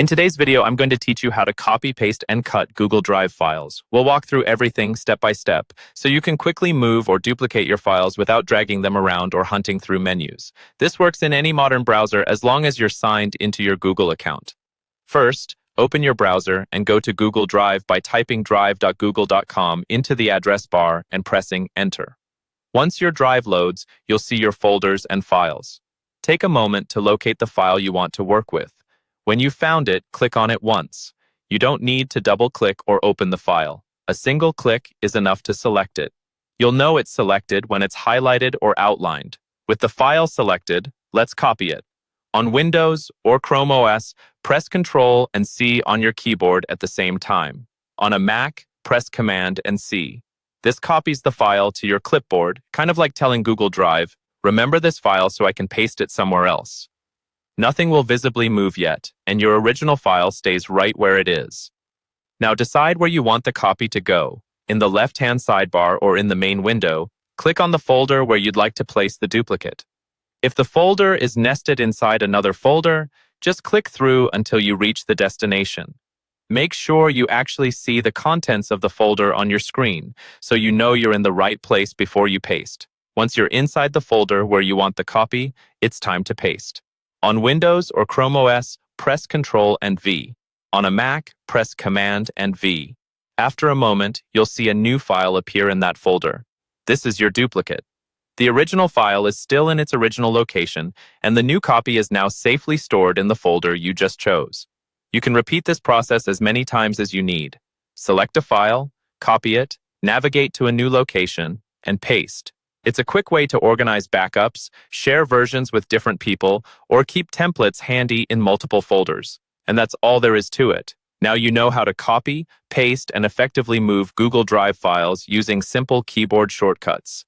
In today's video, I'm going to teach you how to copy, paste, and cut Google Drive files. We'll walk through everything step by step, so you can quickly move or duplicate your files without dragging them around or hunting through menus. This works in any modern browser as long as you're signed into your Google account. First, open your browser and go to Google Drive by typing drive.google.com into the address bar and pressing Enter. Once your Drive loads, you'll see your folders and files. Take a moment to locate the file you want to work with. When you've found it, click on it once. You don't need to double-click or open the file. A single click is enough to select it. You'll know it's selected when it's highlighted or outlined. With the file selected, let's copy it. On Windows or Chrome OS, press Ctrl and C on your keyboard at the same time. On a Mac, press Command and C. This copies the file to your clipboard, kind of like telling Google Drive, "Remember this file so I can paste it somewhere else." Nothing will visibly move yet, and your original file stays right where it is. Now decide where you want the copy to go. In the left-hand sidebar or in the main window, click on the folder where you'd like to place the duplicate. If the folder is nested inside another folder, just click through until you reach the destination. Make sure you actually see the contents of the folder on your screen, so you know you're in the right place before you paste. Once you're inside the folder where you want the copy, it's time to paste. On Windows or Chrome OS, press Ctrl and V. On a Mac, press Command and V. After a moment, you'll see a new file appear in that folder. This is your duplicate. The original file is still in its original location, and the new copy is now safely stored in the folder you just chose. You can repeat this process as many times as you need. Select a file, copy it, navigate to a new location, and paste. It's a quick way to organize backups, share versions with different people, or keep templates handy in multiple folders. And that's all there is to it. Now you know how to copy, paste, and effectively move Google Drive files using simple keyboard shortcuts.